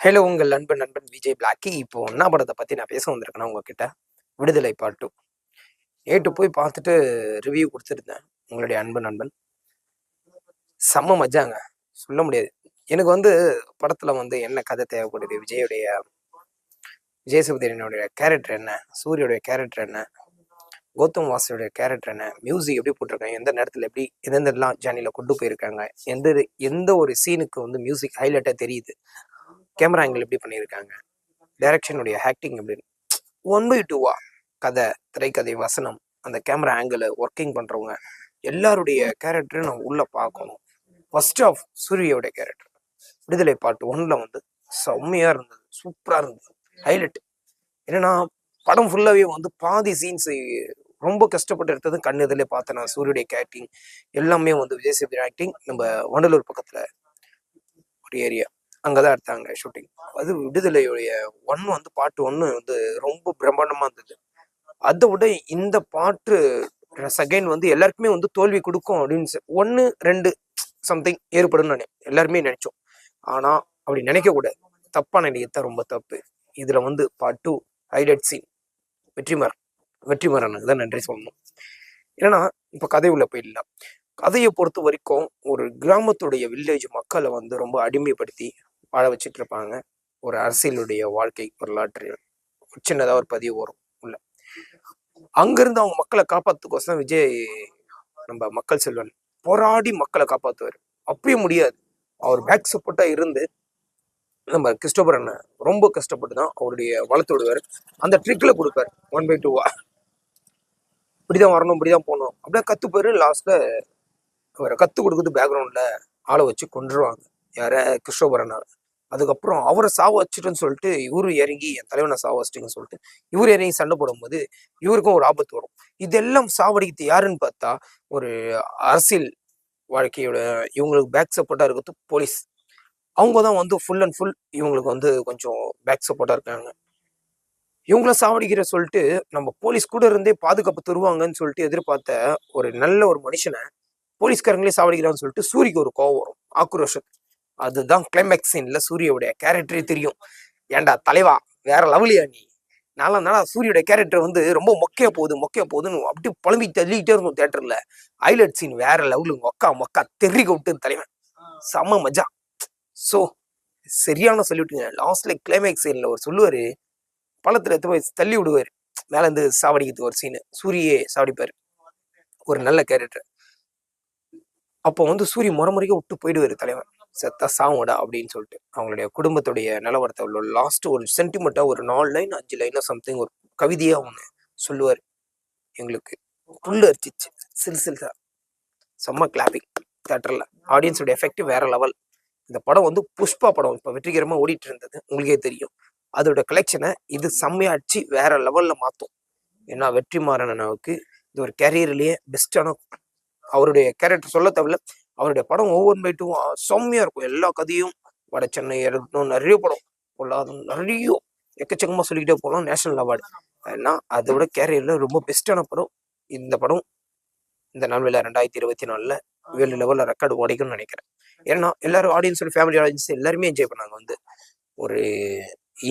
Hello உங்கள் நண்பன் Vijay Blackie. இப்போ என்ன படத்தை பற்றி நான் பேச வந்திருக்கேன்னா உங்ககிட்ட, விடுதலை பார்ட் 2. நேற்று போய் பார்த்துட்டு ரிவ்யூ கொடுத்துருந்தேன். உங்களுடைய நண்பன் செம்ம மஜாங்க, சொல்ல முடியாது. எனக்கு படத்தில் என்ன கதை தேவைப்படுது, விஜய் சேதுபதியினுடைய கேரக்டர் என்ன, சூரியோடைய கேரக்டர் என்ன, கௌதம் வாசுடைய கேரக்டர் என்ன, மியூசிக் எப்படி போட்டிருக்காங்க, எந்த நேரத்தில் எப்படி எந்தெந்தெல்லாம் ஜேர்னியில் கொண்டு போயிருக்காங்க, எந்த ஒரு சீனுக்கு மியூசிக் ஹைலைட்டாக தெரியுது, கேமரா ஆங்கிள் எப்படி பண்ணியிருக்காங்க, டைரக்ஷனுடைய ஆக்டிங் எப்படி 1/2 கதை, திரைக்கதை, வசனம், அந்த கேமரா ஆங்கிள், ஒர்க்கிங் பண்ணுறவங்க எல்லாருடைய கேரக்டரும் நம்ம உள்ள பார்க்கணும். ஃபர்ஸ்ட் ஆஃப் சூரியோட கேரக்டர் விடுதலை பார்ட் 1ல் செம்மையாக இருந்தது, சூப்பராக இருந்தது, ஹைலைட். என்னன்னா படம் ஃபுல்லாகவே பாதி சீன்ஸ் ரொம்ப கஷ்டப்பட்டு எடுத்தது கண்ணு இதில் பார்த்தேன் நான். சூரியுடைய ஆக்டிங் எல்லாமே விஜய் சேதுபதி ஆக்டிங். நம்ம வண்டலூர் பக்கத்தில் ஒரு ஏரியா, அங்கதான் எடுத்தாங்க ஷூட்டிங். அது விடுதலையுடைய பார்ட் 1 ரொம்ப பிரம்மாண்டமா இருந்தது. அதை விட இந்த பாட்டு செகண்ட் எல்லாருக்குமே தோல்வி கொடுக்கும் அப்படின்னு 1, 2 சம்திங் ஏற்படும் எல்லாருமே நினைச்சோம். ஆனா அப்படி நினைக்க கூடாது, தப்பா நினைக்கத்தான் ரொம்ப தப்பு. இதுல பார்ட் 2 ஹைலைட் சீன் வெற்றிமாறனுக்கு தான் நன்றி சொல்லணும். ஏன்னா இப்ப கதை உள்ள போயிடலாம். கதையை பொறுத்த வரைக்கும் ஒரு கிராமத்துடைய வில்லேஜ் மக்களை ரொம்ப அடிமைப்படுத்தி வாழ வச்சுட்டு இருப்பாங்க. ஒரு அரசியலுடைய வாழ்க்கை வரலாற்று சின்னதா ஒரு பதிவு வரும் உள்ள. அங்கிருந்து அவங்க மக்களை காப்பாத்துக்கோசம் விஜய், நம்ம மக்கள் செல்வன் போராடி மக்களை காப்பாத்துவார். அப்பயும் முடியாது, அவர் பேக் சப்போர்ட்டா இருந்து நம்ம கிறிஸ்டோபர் அண்ணன் ரொம்ப கஷ்டப்பட்டு தான் அவருடைய வளர்த்து விடுவார். அந்த ட்ரிக்ல கொடுப்பார் 1/2 இப்படிதான் வரணும், இப்படிதான் போகணும், அப்படியே கத்துப்பாரு. லாஸ்ட்ல அவரை கத்து கொடுக்குறது பேக்ரவுண்ட்ல ஆளை வச்சு கொண்டுருவாங்க, யார கிறிஸ்டோபர் அண்ணா. அதுக்கப்புறம் அவரை சாவ வச்சுட்டுன்னு சொல்லிட்டு இவரு இறங்கி, என் தலைவனை சாவ வச்சுட்டுன்னு சொல்லிட்டு இவரு இறங்கி சண்டை போடும்போது இவருக்கும் ஒரு ஆபத்து வரும். இதெல்லாம் சாவடிக்கிறது யாருன்னு பார்த்தா ஒரு அரசியல் வாழ்க்கையோட இவங்களுக்கு பேக் சப்போர்ட்டா இருக்கிறது போலீஸ். அவங்க தான் ஃபுல் அண்ட் ஃபுல் இவங்களுக்கு கொஞ்சம் பேக் சப்போர்ட்டா இருக்காங்க. இவங்கள சாவடிக்கிற சொல்லிட்டு நம்ம போலீஸ் கூட இருந்தே பாதுகாப்பு தருவாங்கன்னு சொல்லிட்டு எதிர்பார்த்த ஒரு நல்ல ஒரு மனுஷனை போலீஸ்காரங்களே சாவடிக்கிறான்னு சொல்லிட்டு சூரிக்கு ஒரு கோவம் வரும், ஆக்ரோஷம். அதுதான் கிளைமேக்ஸ் சீன்ல சூரியோடைய கேரக்டரே தெரியும். ஏண்டா தலைவா, வேற லெவலியா நீ? நாளா சூரியோட கேரக்டர் ரொம்ப மொக்கையா போகுதுன்னு அப்படி புலம்பி தள்ளிக்கிட்டே இருக்கும் தியேட்டர்ல. ஹைலைட் சீன் வேற லெவலு, மொக்கா தெறி விட்டு தலைவன் செம்ம மஜா. சோ சரியான சொல்லிவிட்டுங்க. லாஸ்ட்ல கிளைமேக்ஸ் சீன்ல ஒரு சொல்லுவாரு, பழத்துல எடுத்து போய் தள்ளி விடுவாரு, மேல இருந்து சாவடிக்கிறது ஒரு சீனு. சூரியே சாவடிப்பாரு, ஒரு நல்ல கேரக்டர். அப்போ சூரிய முறைமுறைக்க விட்டு போயிடுவாரு தலைவன், செத்தா சாவுடா அப்படின்னு சொல்லிட்டு. அவங்களுடைய குடும்பத்துடைய நிலவரத்தை உள்ள லாஸ்ட் ஒரு சென்டிமெண்டா ஒரு 4 லைன் 5 லைனா சம்திங் ஒரு கவிதையா ஒண்ணு சொல்லுவாரு. எங்களுக்கு புல்லு அரிச்சிச்சு, சில்சில்சா செம்ம கிளாப்பிங் தியேட்டர்ல. ஆடியன்ஸோட எஃபெக்ட் வேற லெவல். இந்த படம் புஷ்பா படம் இப்ப வெற்றிகரமா ஓடிட்டு இருந்தது, உங்களுக்கே தெரியும். அதோட கலெக்ஷனை இது செம்மையா அடிச்சு வேற லெவல்ல மாத்தும். ஏன்னா வெற்றிமாறன் அண்ணாவுக்கு இது ஒரு கேரியர்லயே பெஸ்டான, அவருடைய கேரக்டர் சொல்ல தேவையில்ல. அவருடைய படம் ஒவ்வொரு செம்மையா இருக்கும். எல்லா கதையும் வட சென்னை இருக்கட்டும், நிறைய படம் பொல்லாதும் நிறைய எக்கச்சக்கமா சொல்லிக்கிட்டே போகலாம். National award. ஏன்னா அதை விட கேரியர்ல ரொம்ப பெஸ்டான படம் இந்த படம். இந்த நாள்ல 2024 வேர்ல்டு லெவல்ல ரெக்கார்டு உடைக்கும்னு நினைக்கிறேன். ஏன்னா எல்லாரும் ஆடியன்ஸோட ஃபேமிலி ஆடியன்ஸ் எல்லாருமே என்ஜாய் பண்ணாங்க. ஒரு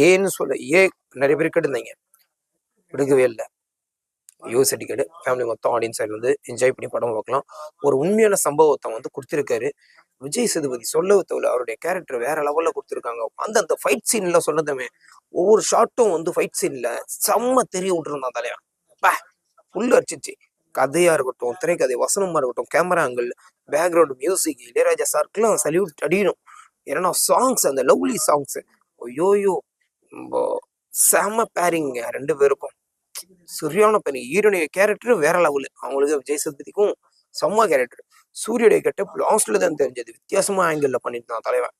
ஏன்னு சொல்ல நிறைய பேர் கேட்டிருந்தாங்க, விடுக்கவே இல்லை. யூஎஸ் டிக்கெட் ஃபேமிலி மொத்தம் ஆடியன்ஸ் என்ஜாய் பண்ணி படம் பார்க்கலாம். ஒரு உண்மையான சம்பவத்தை கொடுத்திருக்காரு விஜய் சேதுபதி. சொல்ல தேவையில்ல, அவருடைய கேரக்டர் வேற லெவல்ல கொடுத்துருக்காங்க. அந்த ஃபைட் சீன்ல சொன்னதுமே ஒவ்வொரு ஷாட்டும் ஃபைட் சீன்ல செம்ம தெரிய விட்டுருந்தான் தலைவன். புல்லு அடிச்சிச்சு. கதையா இருக்கட்டும், திரைக்கதை, வசனமா இருக்கட்டும், camera angle, background music, Ilaiyaraaja சார்க்குலாம் சல்யூட் அடிக்கணும். ஏன்னா சாங்ஸ், அந்த லவ்லி சாங்ஸ், ஐயோயோ செம பேரிங்க 2 பேருக்கும். சரியான பேரிங். ஹீரோனுடைய கேரக்டர் வேற லெவலு. அவங்களுக்கு விஜய் சேதுபதிக்கும் செம்ம கேரக்டர். சூரியோடைய கெட்டப் லாஸ்ட்ல தான் தெரிஞ்சது, வித்தியாசமா ஆங்கிள் பண்ணிட்டு தலைவன்.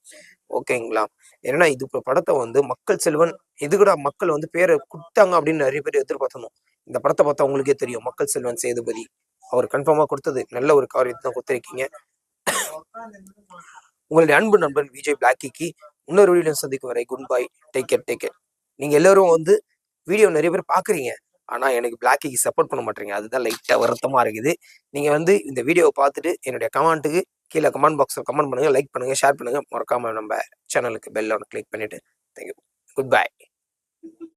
ஓகேங்களா? ஏன்னா இது இப்ப படத்தை மக்கள் செல்வன் எதுக்குடா மக்கள் பேரை கொடுத்தாங்க அப்படின்னு நிறைய பேர் எதிர்பார்த்தணும். இந்த படத்தை பார்த்தா உங்களுக்கே தெரியும், மக்கள் செல்வன் சேதுபதி அவர் கன்ஃபார்மா கொடுத்தது நல்ல ஒரு காரியத்தை தான் கொடுத்திருக்கீங்க. உங்களுடைய அன்பு நண்பன் விஜய் பிளாக்கிக்கு இன்னொரு வீடியோ சந்திக்கும் வரை குட் பை, டேக் கேர். நீங்க எல்லாரும் வீடியோ நிறைய பேர் பாக்குறீங்க, ஆனா எனக்கு பிளாக்கிக்கு சப்போர்ட் பண்ண மாட்டீங்க. அதுதான் லைட்டா வருத்தமா இருக்குது. நீங்க இந்த வீடியோவை பார்த்துட்டு என்னுடைய கமெண்ட்டுக்கு கீழே கமெண்ட் பாக்ஸ்ல கமெண்ட் பண்ணுங்க, லைக் பண்ணுங்க, ஷேர் பண்ணுங்க. மறக்காம நம்ம சேனலுக்கு பெல் கிளிக் பண்ணிட்டு தேங்க்யூ. Good bye.